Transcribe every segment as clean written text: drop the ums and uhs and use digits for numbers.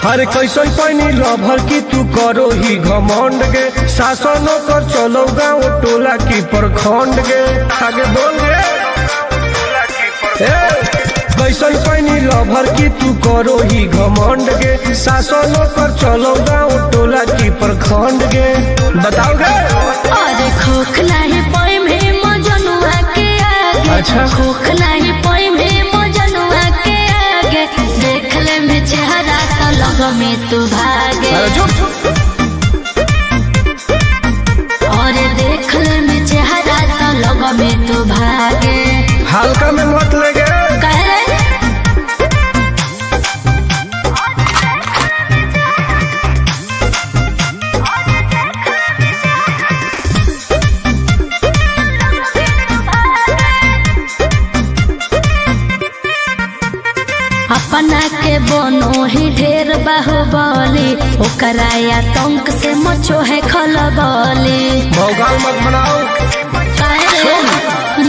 हरे कैसन पैनी लभर की तू करो ही घमंड गे शासन कर चलो गाँव टोला की प्रखंड गे आगे बोल गे कैसन पैनी लभर की तू करो ही घमंड गे शासन कर चलो गाँव टोला की प्रखंड गे बताओ गे। अरे खोखला है पोई में मजनुआ के आगे। अच्छा खोखला है पोई में मजनुआ के आगे देख ले में चेहरा तो लग में तू भागे। और देख ले में चेहरा तो लग में तू भागे। हल्का में मत लगे अपना के बनो ही ढेर बाहुबली ओकरा आतंक से मचो है खलबली। भौकाल मत बनाओ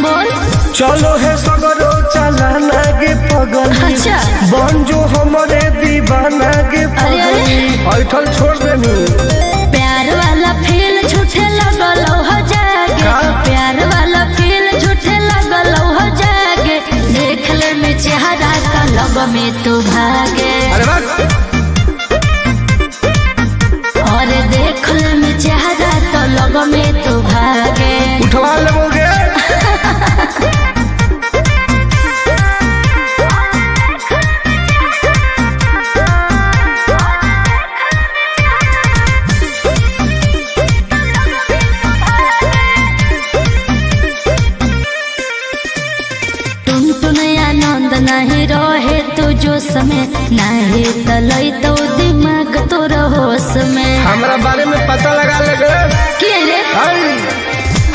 बोल चलो है सगरो चलाना गे पगल। अच्छा बन जो हमारे दीवाना गे पगल ऐठल छोड़ देनी। प्यार वाला फील झूठे लगल हो जागे। प्यार वाला फील झूठे लगल हो जागे देख ले में चेहरा का लग में तू भागे। और देख ले में चेहरा तो लग में तू भागे। उठवा लोगे आनंद नहीं रहे तू जो समय नहीं तलई तो दिमाग तोर होश में। हमरा बारे में पता लगा लगे के रे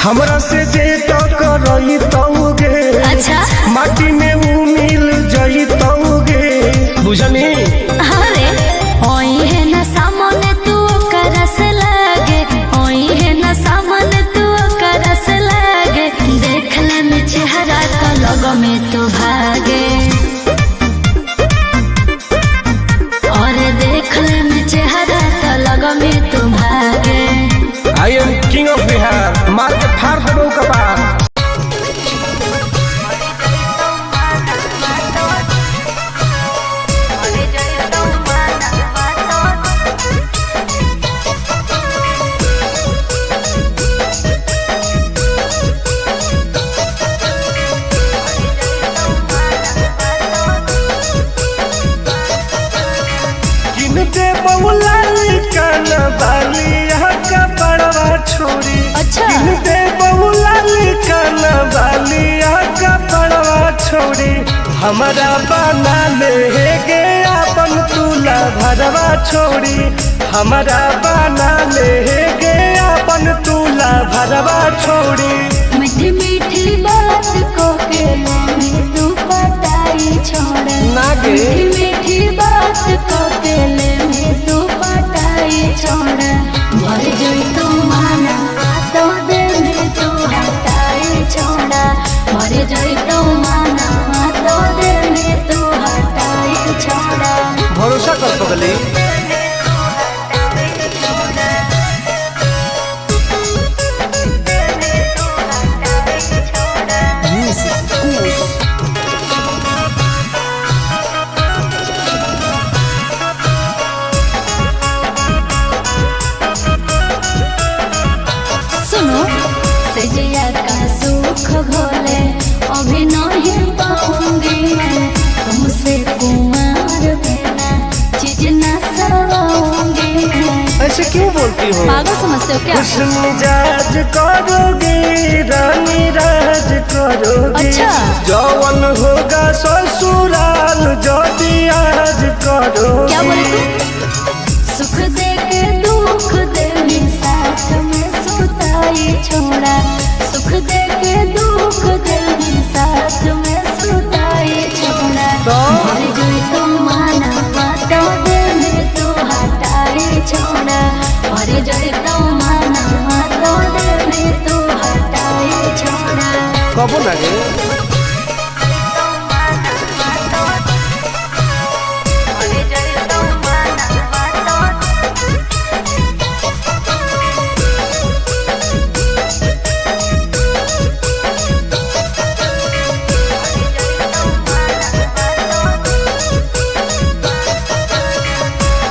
हमरा से जे टकरई तौगे। अच्छा माटी में ऊ मिल जई तौगे बुझनी। अरे ओई है ना सामने तू करस लागे। ओई है ना सामने तू करस लागे देख ले में चेहरा का लग में तू भागे। और देख ले में चेहरा का लग में तू भागे। I am king of Bihar मार के फाड़ देबो कपार। छोरी अच्छा दे बहुला काना बालिया का बड़वा छोरी हमारा बना ले गे अपन तुला भरवा छोरी। हमारा बना ले गे अपन तुला भरवा छोरी। मीठी मीठी बात को के में तू पटाई छोड़ नागे मीठी मीठी बात को के में तू पटाई छोड़। भर जोई तू माना तो दे में तू हटाई छोड़ा। भर जोई तू माना तो दे में तू हटाई छोड़ा। भरोसा कर पगली सजिया का सुख घोले अभी नहीं पाऊंगी मैं तुमसे कुमार बिना चीज न सवाऊंगी मैं। ऐसे क्यों बोलती हो? पागल समझते हो क्या? कुछ मिजाज करोगे रानी राज करोगे। अच्छा जौवन होगा ससुराल जो आज करोगे। क्या बोले तू? सुख दे के दुख दे साथ में सुताई छोड़ा। सुख दे के दुख दे कबो ना गे।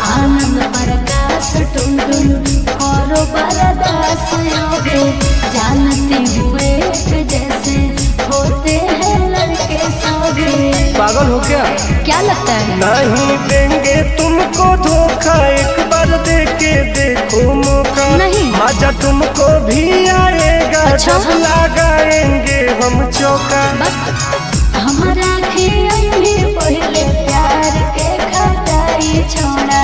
आनंद प्रकाश टुनटुन करो बरदास योगे जानती हुए जैसे होते हैं लड़के सौगे। पागल हो क्या लगता है? नहीं देंगे तुमको धोखा, एक बार दे के देखो मौका। नहीं। मजा तुमको भी आएगा। अच्छा। जब लगाएंगे हम चौका। हमारा खियाई भी पहले प्यार के खटाई छोड़ा।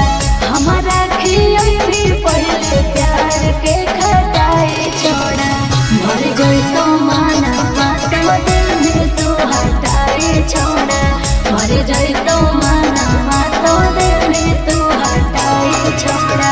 हमारा खियाई भी पहले प्यार के खटाई छोड़ा। मर गई तो माना तो दिल में तू हटाई छोड़ा। मर गई तो माना तो दिल में तू हटाई छोड़ा।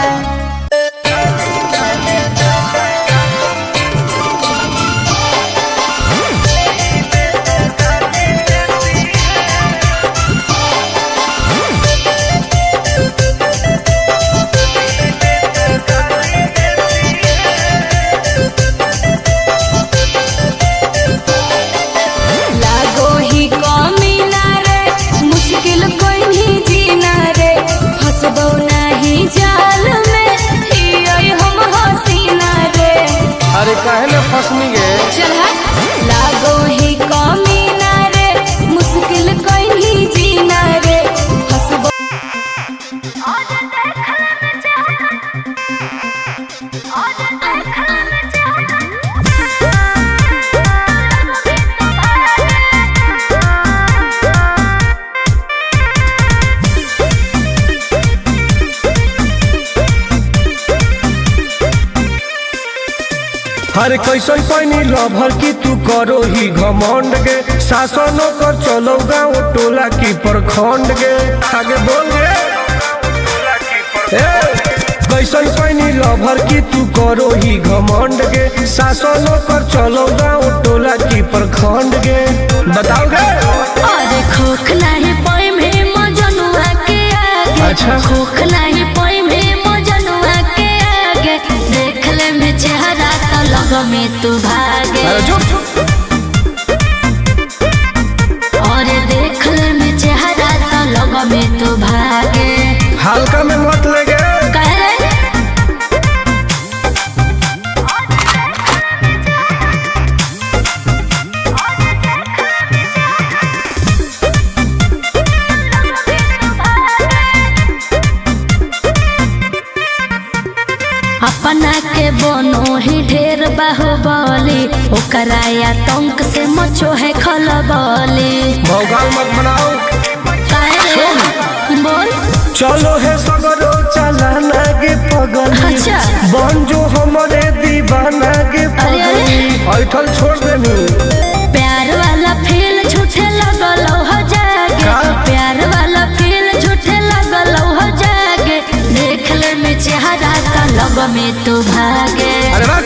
लागो ही कमी ना रे, मुश्किल कोई नहीं जीना रे। फंसबो नहीं जाल में, हियोई हम हसीना रे। अरे काहे ना फंसनी गे। चल हट। लागो ही कमी ना रे, मुश्किल कोई नहीं जीना रे। फंसबो हर कैसन पैनी लभर की तू करो ही घमंड गे। शासनों कर चलो गाँव टोला की प्रखंड गे। आगे बोल गे। कैसन पैनी लभर की तू करो ही घमंड गे। शासनों कर चलो गाँव टोला की प्रखंड गे। बताओ गे। अरे खोख नहीं पाई में मजनुआ के आगे। अच्छा। खोख नहीं पाई में मजनुआ के आगे। देख ले में चेहरा तो लग में तू भागे। अरे झूठ। और देख ले में चेहरा तो लग में तू भागे। हल्का में मत लगे। कह रे अपना के बनो ही ढेर बाहुबली। ओकरा आतंक से मचो है खलबली। भौकाल मत बनाओ। काहे रे? बोल। चलो है सगरो चलाना गे पगल। अच्छा। बन जो हमारे दीवाना गे अरे, अरे। पगल। ऐठल छोड़ देनी। प्यार वाला फील झूठे लगल हो जागे। का? प्यार वाला फील झूठे लगल हो जागे। देख ले में चेहरा का लग में तू भागे। अरे बात।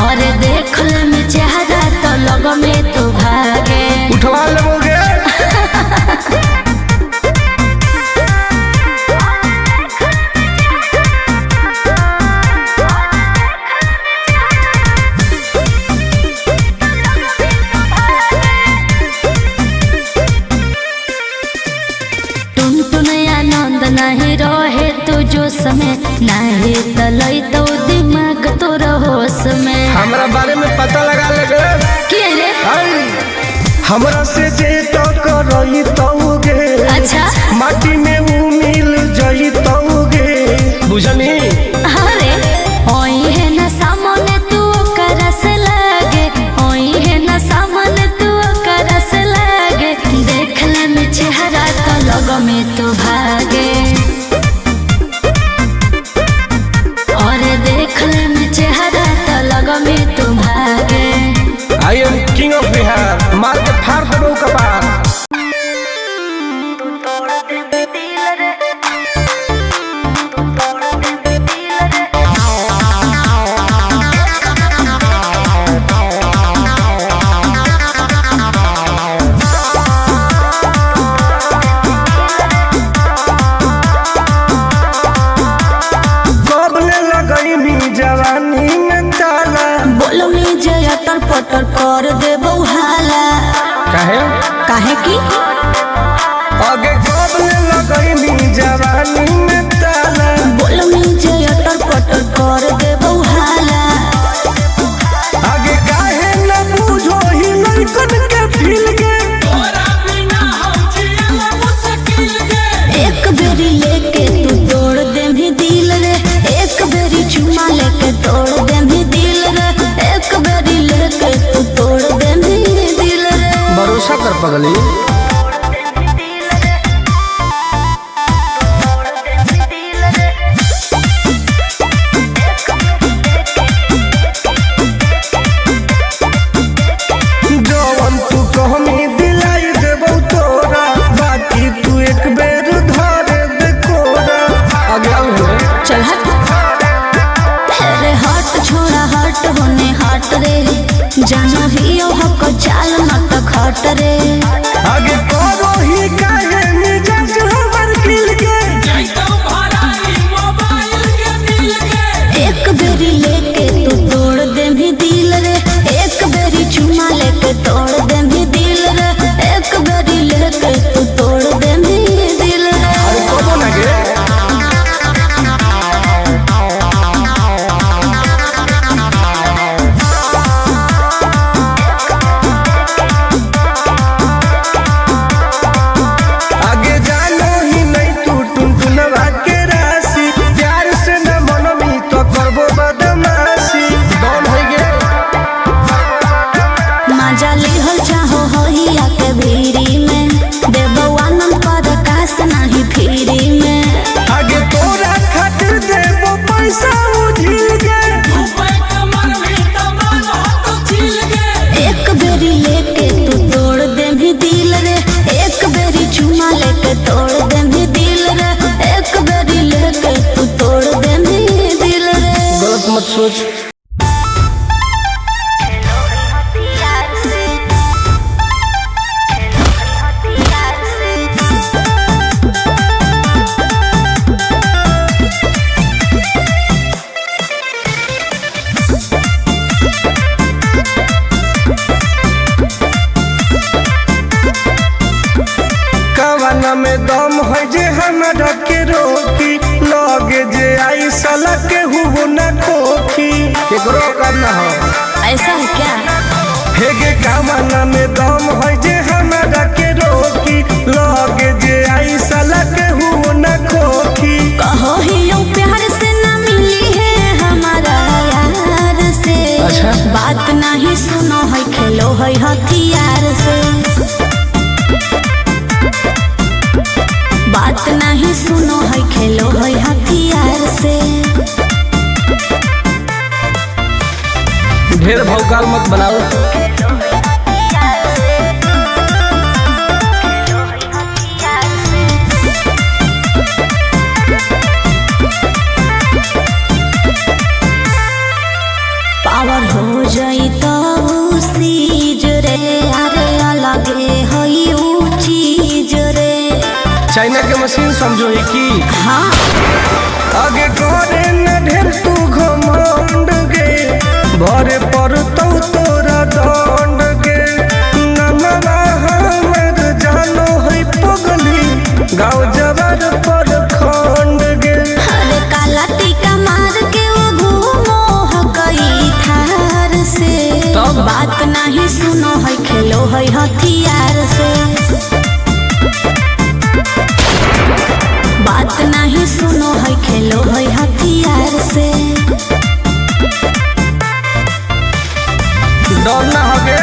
और देख ले में चेहरा तो लग में तू भागे। उठवा लोगे। टुनटुन आनंद नहीं रहे तू जो समय नहीं तलई तो दिमाग तोर होश में। हमरा बारे में पता लगा लगे। के रे? हमरा से जे तो करई तौगे। अच्छा। माटी में ऊ मिल जई तौगे। बुझनी। अरे ओई है ना सामने तू करस लागे। ओई है ना सामने तू करस लागे। देख ले में चेहरा तो लग में तू भागे। और देख ले में चेहरा तो लग में तू भागे। I am king of Bihar. मार के फाड़ देबो कपार। में जे अटर पटर कर देबो हाला। काहे की आगे कब लगैनी जवानी में ताला। बोल में जे अटर पटर कर देबो हाला। आगे काहे न बुझो ही लड़कन के फील के। एक बेरी लेके तू तोड़ दे भी दिल रे। एक बेरी चुमा लेके तोड़ दे भी दिल रे। एक बेरी लेके तू तोड़ दे भी दिल रे। भरोसा कर पगली। जवन तू कहमी दिलाई देबौ तोरा, बाकी तू एक बेर धरे दे कोरा। आगे चल हट अरे हट छोड़ा हट होने हट रे। जानो ही हक चाल मत खट रे। आगे करो ही काहे मिजाज हमर खिल के। एक बेरी लेके तू तोड़ दे भी दिल रे। एक बेरी चुमा लेके तोड़ दे भी दिल रे। एक बेरी लेके तू तोड़ दे भी दिल रे। अरे कबो ना गे। आगे जानो ही नहीं तू टुनटुनवा के राशि। प्यार से न मनमी तो करबो बदमाशी। डॉन हो गे। मजा लिहल चाहो होइया के भीरी में। देबो आनंद पर कास नहीं फिरी में। आगे तोरा खातिर देबो पैसा उझिल के। एक बेरी लेके तू तोड़ दे भी दिल रे। एक बेरी चुमा लेके तोड़ दे भी दिल रे। एक बेरी लेके तू तोड़ दे भी दिल रे। गलत मत सोच। कवाना में दम है जे हमरा के रोकी। लगे जे आई साला के हुबो ना खोखी। केकरो करना हो ऐसा है क्या? हेगे कवाना में दम है जे हमरा के रोकी। लगे जे आई साला के हुबो ना खोखी। कहो ही यूं प्यार से ना मिली है हमारा यार से। अच्छा। बात नहीं सुनो है खेलो है हथियार से। बात नहीं सुनो है खेलो है हथियार से। ढेर भौकाल मत बनाओ। पावर हो जाई तो सीज रे। अरे अलगे है ऊ चीज रे। चाइना के मशीन समझो ही की। हाँ आगे करे न ढेर तू घमंड गे। भरे पर तो तोरा दंड गे। नमवा हमर जानो है पगली। गाँव जवार पर खंड गे। अरे काला टीका मार के वो घूमो हकई थार से। तब? बात नहीं सुनो है खेलो है हथियार से। बात नहीं सुनो है खेलो है हथियार से। डर ना हो गे।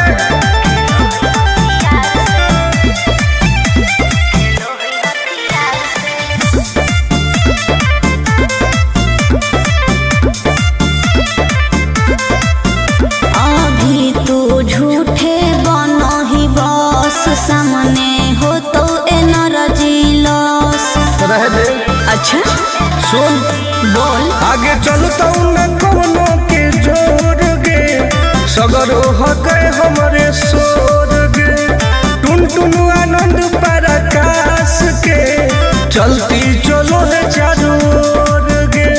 अभी तू झूठे बनो ही बस। सामने हो तो एनर्जी लॉस। रह दे। अच्छा सुन बोल। आगे चलता न कोनो के जोर गे। सगर हो गए हमरे सोर गे। टुन टुन आनंद पराकाश के। चलती चलो है चारों ओर गे।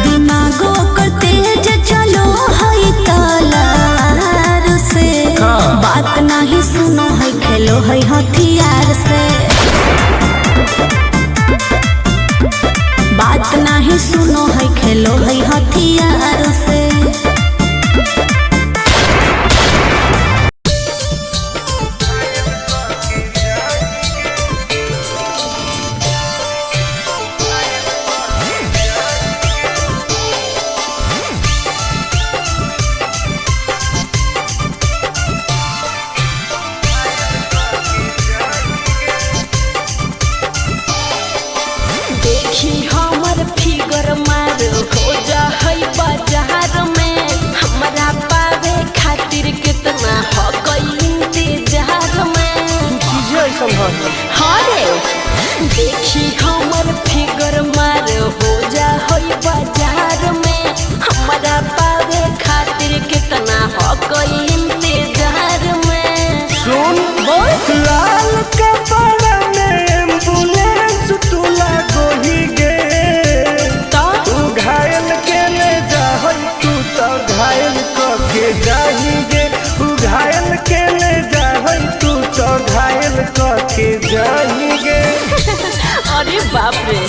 दिमागो कर तेज चलो है तला खेलो है हथियार से। बात नहीं सुनो है खेलो है हथियार से। देखी हमर फिगर मार हो जा है बाजार में। हमरा पावे खातिर कितना हो गई इंतजार में। चीजें ऐसा हाँ रे देखी हमर फिगर मार हो जा है बाजार में। हमरा पावे खातिर कितना हो गई इंतजार में। सुन बोल लाल कपड़ा में एम्बुलेंस तुला गोही गे। तो तू घायल के ले जाहई तू तो घायल के जाही गे। तू घायल के ले जाहई तू तो घायल के जाही गे। अरे बाप रे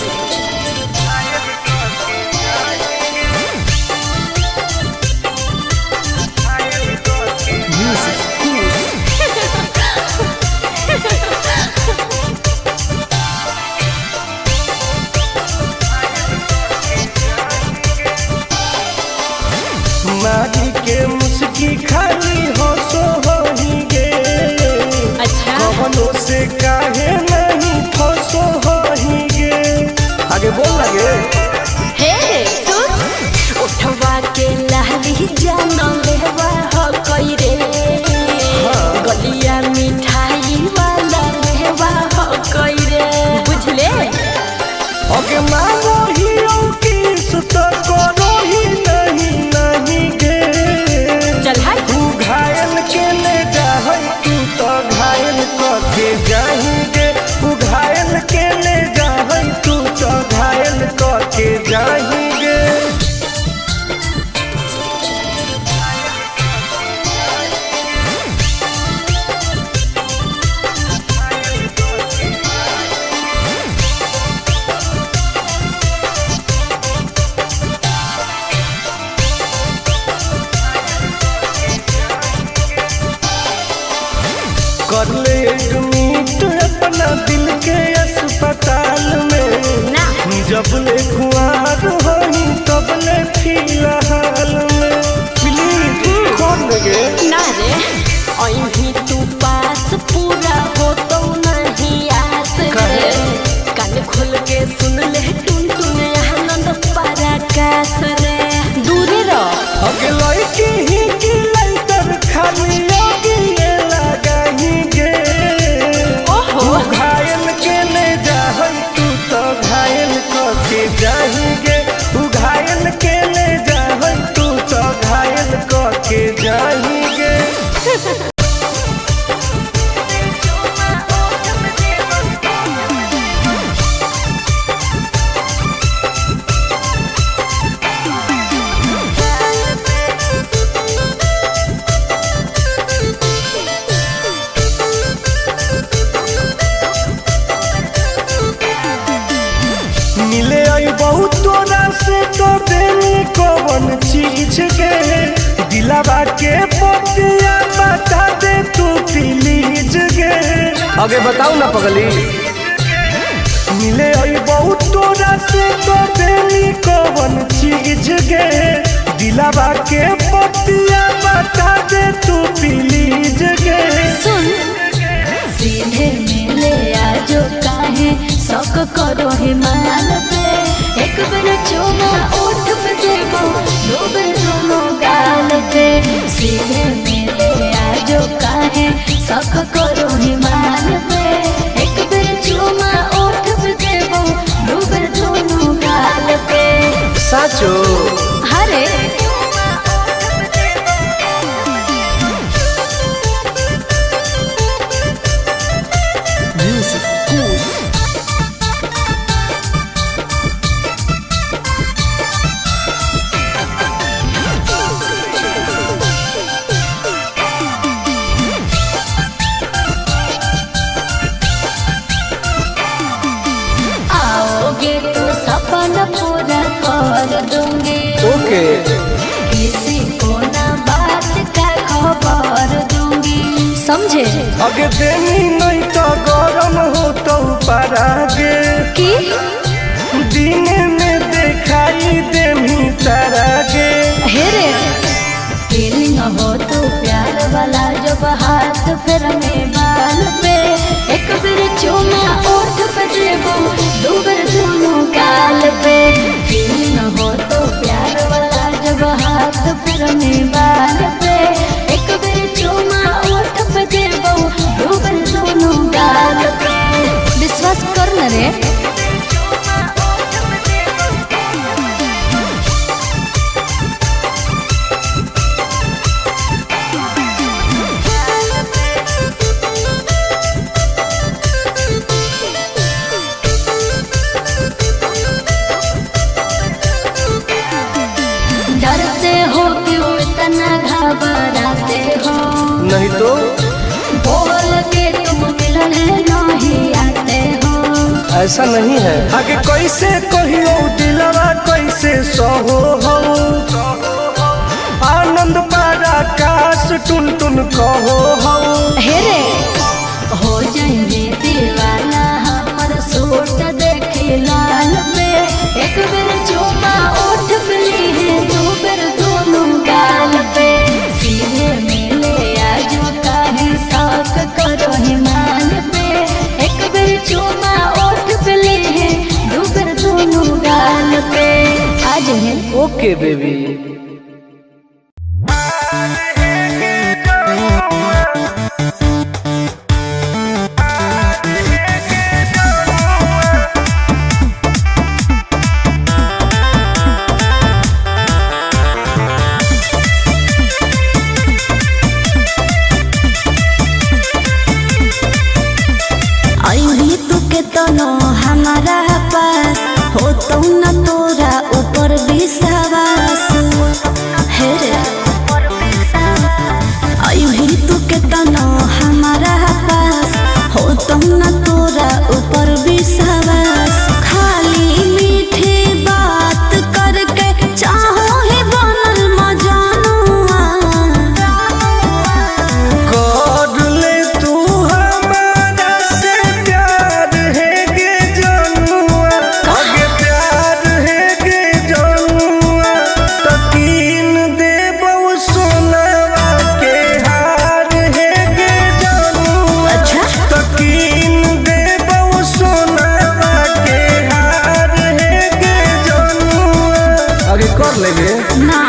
मारी के मुस्की खाली हो सो होही गे। अच्छा कवनों से काहे नहीं फसो होही गे। आगे बोल लगे हे सुन उठवा के लाली जाना लेवा हो कोई रे। गलिया मिठाई वाला लेवा हो कोई रे बुझले। ओके मारो ही किस तो करो ही नहीं गे। चल हाय तू घायल के ले जाहई तू तो घायल के जाही गे। तू घायल के ले जाहई तू तो घायल के जाही गे। कर ले एडमिट अपना दिल के अस्पताल में। ना जब ले खुआर होही तब ले फिलहाल में। प्लीज खोल गे ना रे अभी तू पास पूरा हो तो नहीं आस रे। कान खोल के सुन ले टुन टुन आनंद पराकाश रे। दूरे रह अगे लड़की ही की लाइटर खाली लगी लगाही गे। ओहो तू घायल के ले जाहई तू तो घायल के जाही गे। तू घायल के ले जाहई तू तो घायल के जाही गे। मिले आई बहुत तोरा से तो देनी कौन चीज के। दिलावा के पतिया बता दे तू प्लीज गे। आगे बताओ ना पगली मिले आई बहुत तोरा से तो देनी कौन चीज गे। दिलावा के पतिया बता दे तू प्लीज गे। सुन सीधे मिले आजो काहे शौक करो है मान पे। एक बेर चुमा ओठ पे देबो दो बेर दोनों गाल पे। सीधे मिले आजो काहे शौक करो है मान पे। एक बेर चुमा ओठ पे देबो दो बेर दोनों गाल पे। साचो हरे के किसी को ना बात का खबर दूंगी, समझे? अगे देनी नहीं तो गरम हो तो परागे कि दिन में दिखाई देमी तारागे। हेरे फीलिंग हो तो प्यार वाला जब हाथ फिर में बाल पे, एक बार चूमा ओठ पे देबो, दो बार दोनों गाल पे। फीलिंग हो तो प्यार वाला जब हाथ फिर में बाल पे, एक बार चूमा ओठ पे देबो, दो बार दोनों गाल पे। विश्वास कर न रे। डरते हो क्यों इतना घबराते हो? नहीं तो बोल के तुम मिलने नहीं आते हो। ऐसा नहीं है। आगे कैसे कहियो दिलवा कैसे सहो हो, आनंद पारा काश टुन टुन कहो हो। हेरे हो जाएंगे दीवाना हमर सूट देखे लाल पे, एक बार चूमा ओठ पे ली, दो बार दोनों गाल पे। सीधे मिले आजो काहे साक करो हिमाल पे, एक बार चूमा ओठ पे ली, दो बार दोनों गाल पे। आज है ओके बेबी। हमारा पास हो तो न तोरा ऊपर विश्वास, हेरे अभी तू के तना हमारा पास हो तो न तोरा ऊपर विश्वास। खाली मीठी बात करके चाहो ही बनल मजानुआ, कर ले तू हमारा से प्यार है गे जनुआ, आगे प्यार है गे जनुआ। तकीन देबो सोनवा के हार है गे जनुआ। अच्छा तकीन देबो सोनवा के हार है गे जनुआ। आगे कर लेगे ना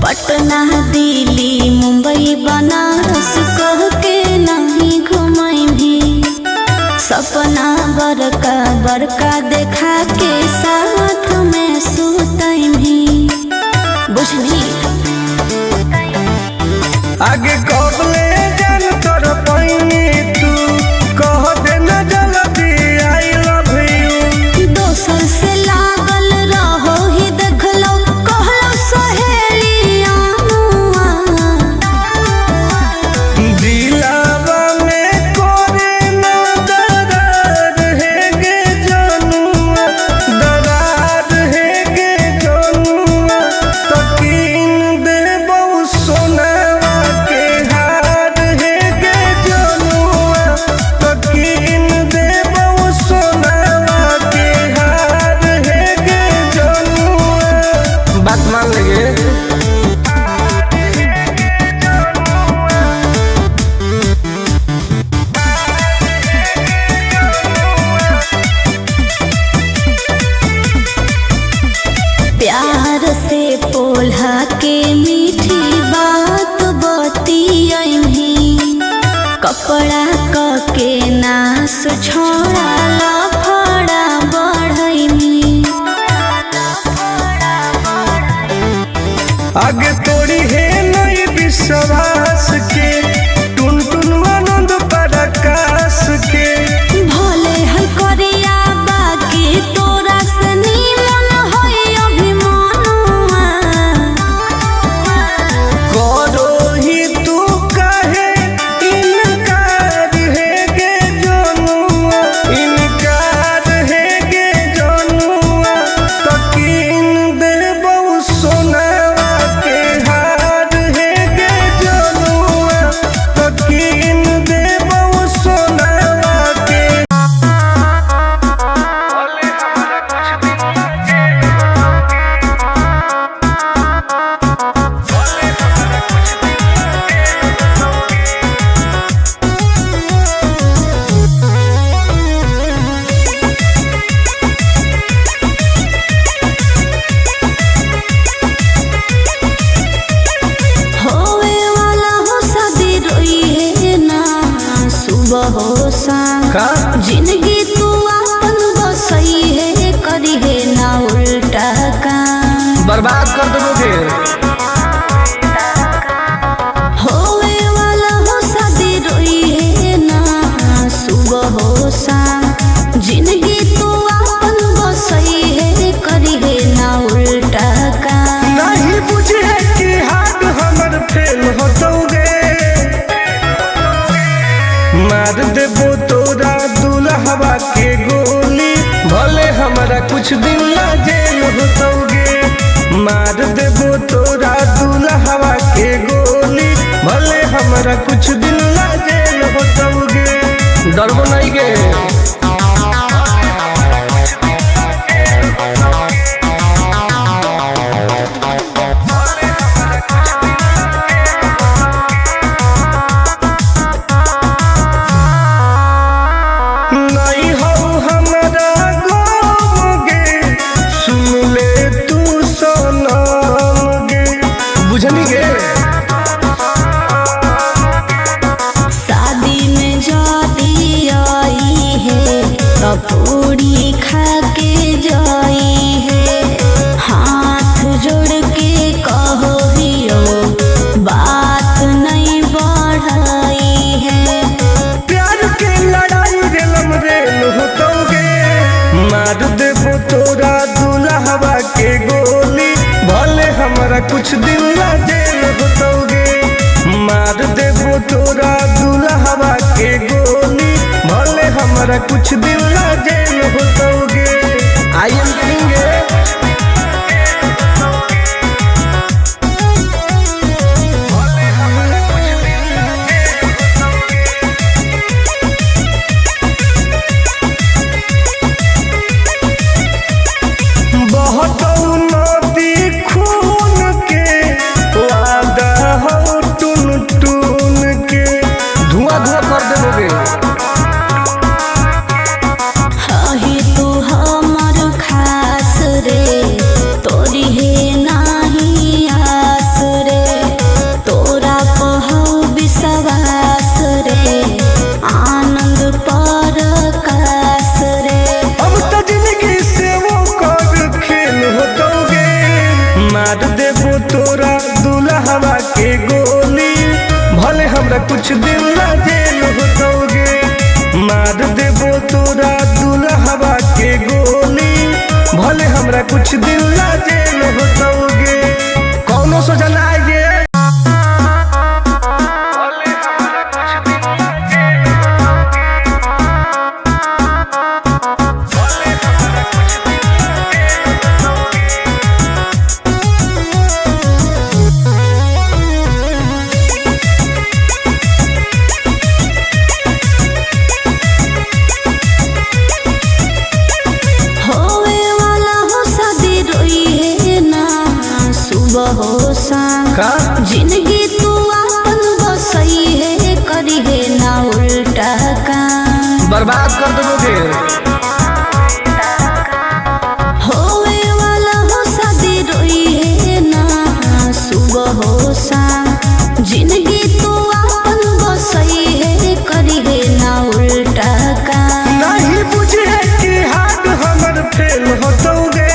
पटना दिल्ली मुंबई बनारस कह के नहीं घुमाई भी, सपना बड़का बड़का देखा के साथ में सुतई भी, बुझली? आगे कब ले जान कर पाइनी तू, कह देना जल्दी आई लव यू। दोसर से लागल रहो ही देख लो, कहलो सहेलिया दिलावा में कोरे ना दरार है गे जनुआ, दरार है गे जनुआ। तकीन देबो सोनवा के हार है गे जनुआ। तकीन देबो सोनवा के हार है गे जनुआ। बात मान लेगे प्यार से पोल्हा के मीठी बात बतियही, कपड़ा क के नास छोड़ा लफड़ा बढ़ैनी। आगे तोड़ी है नहीं विश्वास के, टुन टुन आनंद पराकाश के। भले है करिया बाकी तोरा से नीमन है अभिमानुआ, करो सुबह हो शाम का जिंदगी तू अपन बसई है करी है ना उल्टा काम बर्बाद कर दोगे। होवे वाला हो शादी रोई है ना सुबह हो शाम जिंदगी तू अपन बसई है करी है ना उल्टा काम नहीं बुझे कि हाथ हमर फेल होतोगे मार देबो तोरा दुल्हवा के गोली भले हमारा कुछ दिन ला जेल होतोगे मार देबो तोरा दुल्हवा के गोली भले हमारा कुछ दिन ला जेल होतोगे डरबो नहीं गे। शादी में जाती आई है तो पूरी खा के जाई है हाथ जोड़ के कहो हियो बात नहीं बढ़ाई है प्यार के लड़ाई रेलम रेल होतोगे मार देबो तोरा दुल्हवा के गोली भले हमारा कुछ दिन ला जेल होतोगे मार देबो तोरा दुल्हवा के गोली भले हमारा कुछ दिन ला जेल होतोगे। आई एम करेंगे ही तू हमर खास रे तोरी है नाही आस रे तोरा कहौ विश्वास रे आनंद पर कास रे अब तो जिंदगी से वो कर खेल होतोगे मार देबो तोरा दुल्हवा के गोली भले हमरा कुछ दिन ला जेल होतोगे मार देबो तोरा दुल्हवा के गोली भले हमरा कुछ दिन ला जेल होतोगे कौनो सोचा ना आएगे। होवे वाला हो शादी रोई है ना सुबह हो शाम का जिंदगी तू अपन बसई है करी है ना उल्टा काम बर्बाद कर दोगे। होवे वाला हो शादी रोई है ना सुबह हो शाम जिंदगी तू अपन बसई है करी है ना उल्टा काम नहीं बुझे कि हाथ हमर फेल होतोगे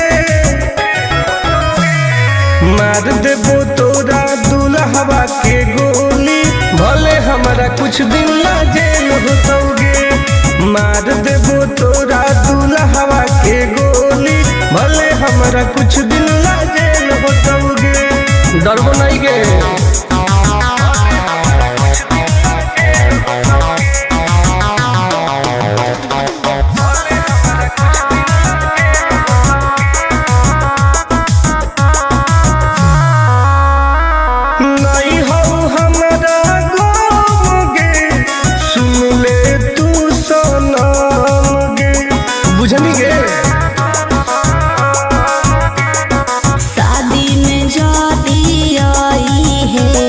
मार देबो तोरा दुल्हवा के गोली भले हमारा कुछ दिन ला जेल होतोगे मार देबो तोरा दुल्हवा के गोली भले हमारा कुछ दिन ला जेल होतोगे डरबो नहीं गे। नहीं हो हमरा गाँव गे सुन ले तू सनम गे बुझनी गे। शादी में जाती आई है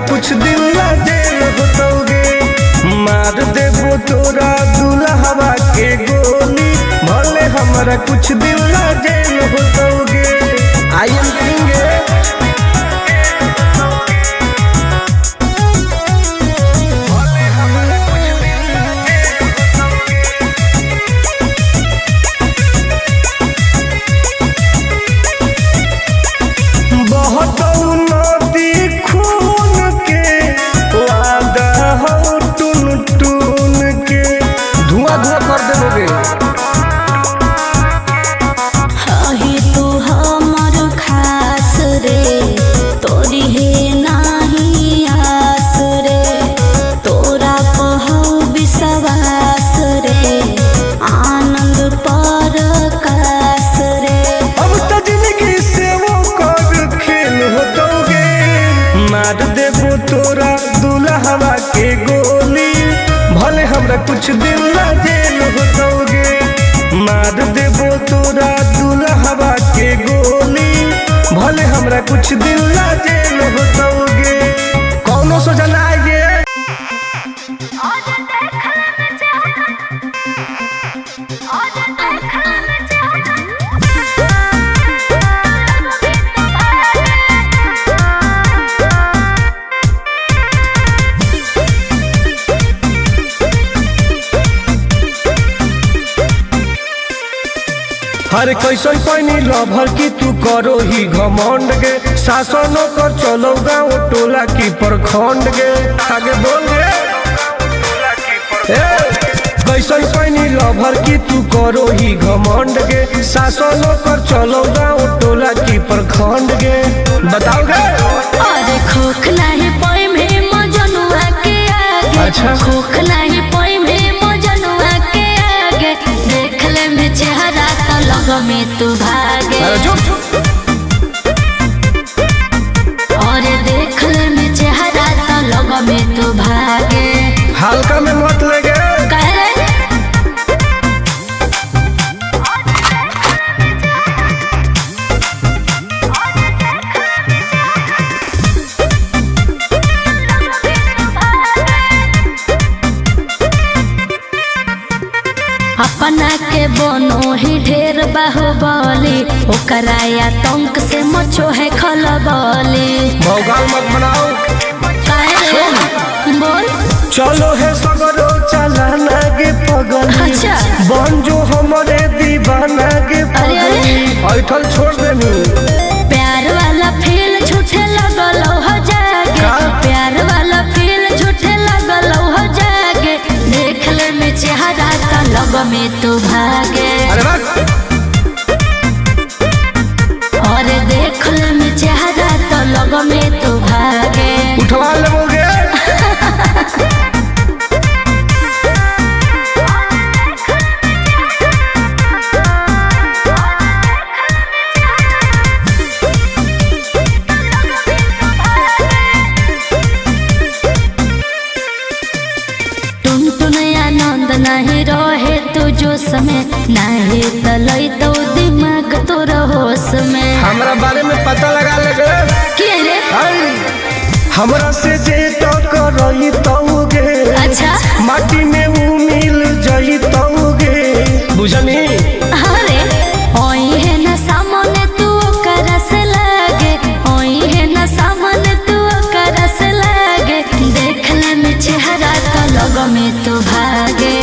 कुछ दिन ला जेल होतोगे। मार देबो तोरा दुल्हवा के गोली, भले हमारा कुछ दिन ला जेल होतोगे। आई एम किंग मार देबो तोरा दुल्हवा के गोली, भले हमरा कुछ दिन ला जेल होतोगे। मार देबो तोरा दुल्हवा के गोली, भले हमरा कुछ दिन ला जेल होतोगे। कौनो सजा ना आए हर कैसन पैनी लभर की तू करो ही घमंड गे। शासनों कर चलो गाँव टोला की प्रखंड गे। आगे बोल गे कैसन पैनी लभर की तू करो ही घमंड गे। शासनों कर चलो गाँव टोला की प्रखंड गे। बताओ गे अरे खोख नहीं पाई में मजनुआ के आगे। अच्छा खोख नहीं पाई में मजनुआ के आगे। देख ले में चेहरा लग में तू भागे। और देख ले में चेहरा तो लग में तू भागे। हल्का में मत लगे अपना के बनो ही ढेर बाहुबली, ओकरा आतंक से मचो है खलबली। भौकाल मत बनाओ बोल चलो है सगरो चलाना गे पगल। अच्छा बन जो हमारे दीवाना गे पगल। ऐठल छोड़ देनी प्यार वाला फील झूठे लगल हो जागे। प्यार वाला फील झूठे लगल हो जागे। देख ले में चेहरा का लग में तू भागे। और देख ले में चेहरा तो लग में तू भागे। उठवा लोगे नहीं रहे तू जो समय नहीं तलई तो दिमाग तो होश में। हमरा बारे में पता लगा लगे के रे हमरा से जे तो करई तोगे। अच्छा माटी में वो मिल जई तोगे बुझनी। अरे ओई है ना सामने तू करस लागे। ओई है ना सामने तू करस लागे। देख ले में चेहरा तो लग में तू भागे।